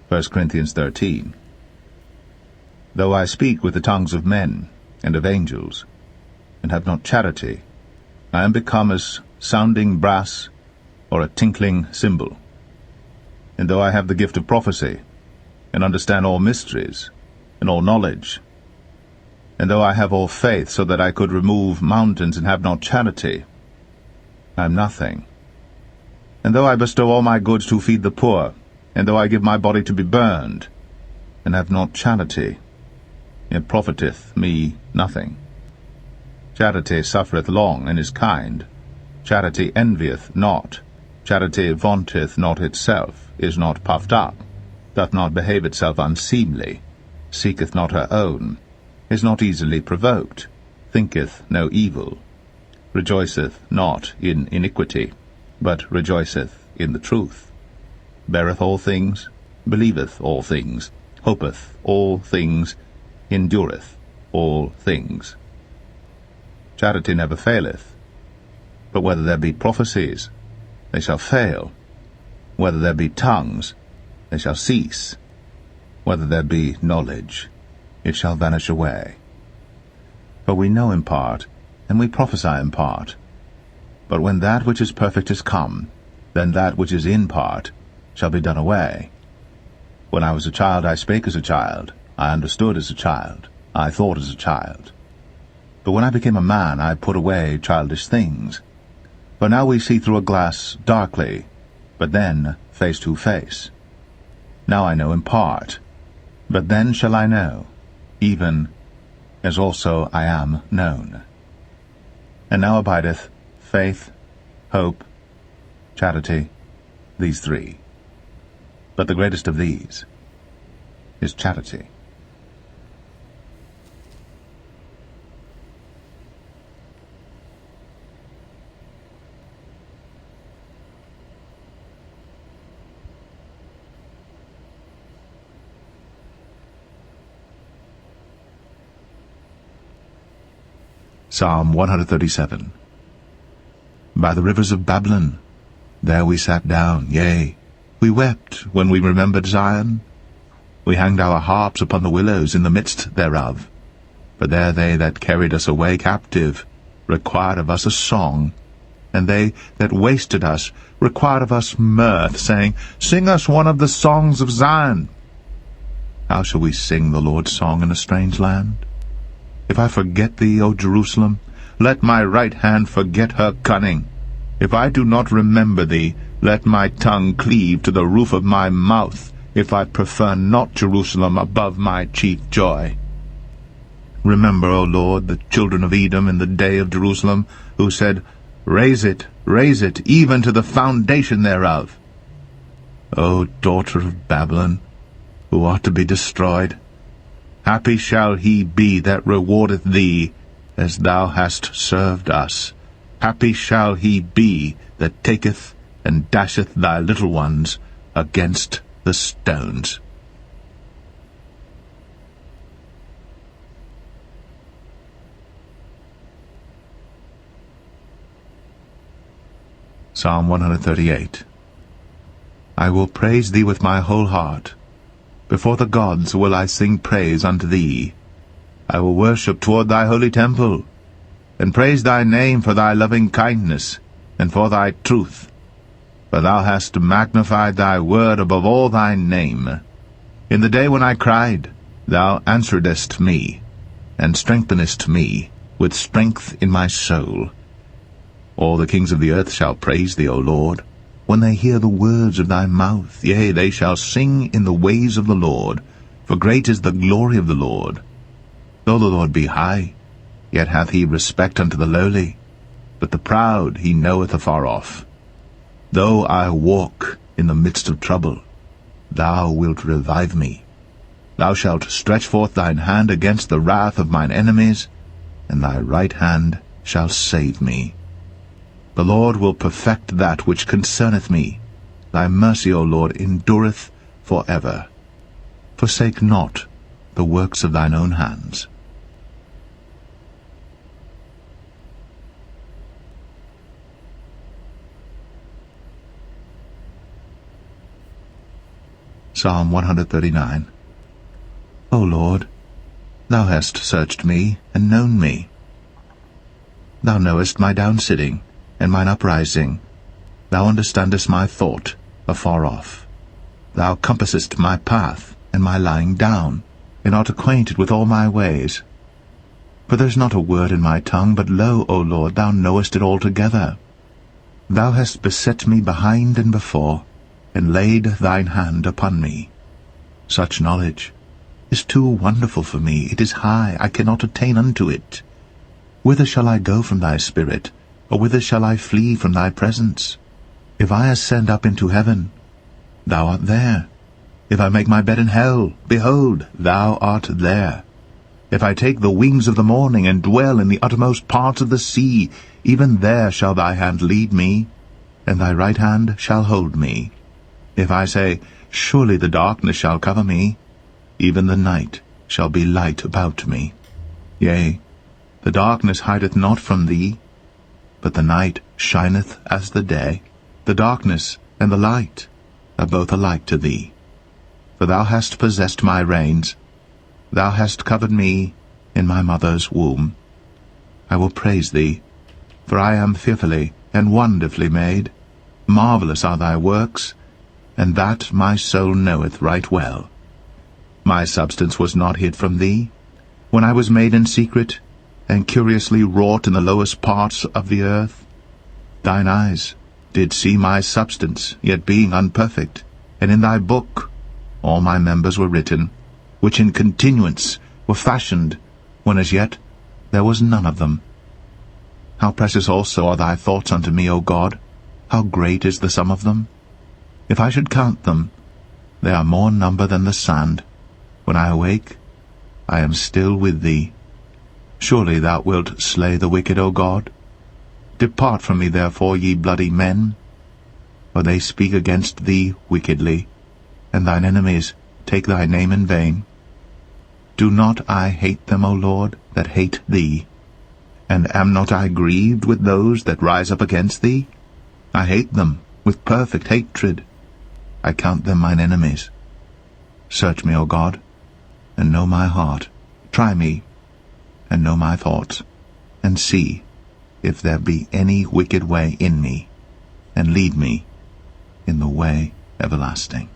1 Corinthians 13. Though I speak with the tongues of men and of angels, and have not charity, I am become as sounding brass or a tinkling cymbal. And though I have the gift of prophecy, and understand all mysteries, and all knowledge, and though I have all faith so that I could remove mountains and have not charity, I am nothing. And though I bestow all my goods to feed the poor, and though I give my body to be burned, and have not charity, it profiteth me nothing. Charity suffereth long, and is kind. Charity envieth not. Charity vaunteth not itself, is not puffed up, doth not behave itself unseemly, seeketh not her own, is not easily provoked, thinketh no evil, rejoiceth not in iniquity, but rejoiceth in the truth, beareth all things, believeth all things, hopeth all things, endureth all things. Charity never faileth. But whether there be prophecies, they shall fail. Whether there be tongues, they shall cease. Whether there be knowledge, it shall vanish away. For we know in part, and we prophesy in part. But when that which is perfect is come, then that which is in part shall be done away. When I was a child, I spake as a child, I understood as a child, I thought as a child. But when I became a man, I put away childish things. For now we see through a glass darkly, but then face to face. Now I know in part, but then shall I know, even as also I am known. And now abideth faith, hope, charity, these three. But the greatest of these is charity. Psalm 137. By the rivers of Babylon, there we sat down, yea, we wept when we remembered Zion. We hanged our harps upon the willows in the midst thereof. For there they that carried us away captive required of us a song, and they that wasted us required of us mirth, saying, Sing us one of the songs of Zion. How shall we sing the Lord's song in a strange land? If I forget thee, O Jerusalem, let my right hand forget her cunning. If I do not remember thee, let my tongue cleave to the roof of my mouth, if I prefer not Jerusalem above my chief joy. Remember, O Lord, the children of Edom in the day of Jerusalem, who said, raise it, even to the foundation thereof. O daughter of Babylon, who art to be destroyed, happy shall he be that rewardeth thee, as thou hast served us. Happy shall he be that taketh and dasheth thy little ones against the stones. Psalm 138. I will praise thee with my whole heart. Before the gods will I sing praise unto thee. I will worship toward thy holy temple, and praise thy name for thy loving kindness, and for thy truth. For thou hast magnified thy word above all thy name. In the day when I cried, thou answeredest me, and strengthenest me with strength in my soul. All the kings of the earth shall praise thee, O Lord, when they hear the words of thy mouth. Yea, they shall sing in the ways of the Lord, for great is the glory of the Lord. Though the Lord be high, yet hath he respect unto the lowly, but the proud he knoweth afar off. Though I walk in the midst of trouble, thou wilt revive me. Thou shalt stretch forth thine hand against the wrath of mine enemies, and thy right hand shall save me. The Lord will perfect that which concerneth me. Thy mercy, O Lord, endureth for ever. Forsake not the works of thine own hands. Psalm 139. O Lord, thou hast searched me, and known me. Thou knowest my downsitting, and mine uprising. Thou understandest my thought afar off. Thou compassest my path, and my lying down, and art acquainted with all my ways. For there is not a word in my tongue, but lo, O Lord, thou knowest it altogether. Thou hast beset me behind and before, and laid thine hand upon me. Such knowledge is too wonderful for me. It is high, I cannot attain unto it. Whither shall I go from thy spirit, or whither shall I flee from thy presence? If I ascend up into heaven, thou art there. If I make my bed in hell, behold, thou art there. If I take the wings of the morning, and dwell in the uttermost parts of the sea, even there shall thy hand lead me, and thy right hand shall hold me. If I say, surely the darkness shall cover me, even the night shall be light about me. Yea, the darkness hideth not from thee, but the night shineth as the day. The darkness and the light are both alike to thee. For thou hast possessed my reins, thou hast covered me in my mother's womb. I will praise thee, for I am fearfully and wonderfully made. Marvelous are thy works, and that my soul knoweth right well. My substance was not hid from thee, when I was made in secret, and curiously wrought in the lowest parts of the earth. Thine eyes did see my substance, yet being unperfect, and in thy book all my members were written, which in continuance were fashioned, when as yet there was none of them. How precious also are thy thoughts unto me, O God! How great is the sum of them! If I should count them, they are more number than the sand. When I awake, I am still with thee. Surely thou wilt slay the wicked, O God. Depart from me therefore, ye bloody men, for they speak against thee wickedly, and thine enemies take thy name in vain. Do not I hate them, O Lord, that hate thee? And am not I grieved with those that rise up against thee? I hate them with perfect hatred. I count them mine enemies. Search me, O God, and know my heart. Try me, and know my thoughts, and see if there be any wicked way in me, and lead me in the way everlasting.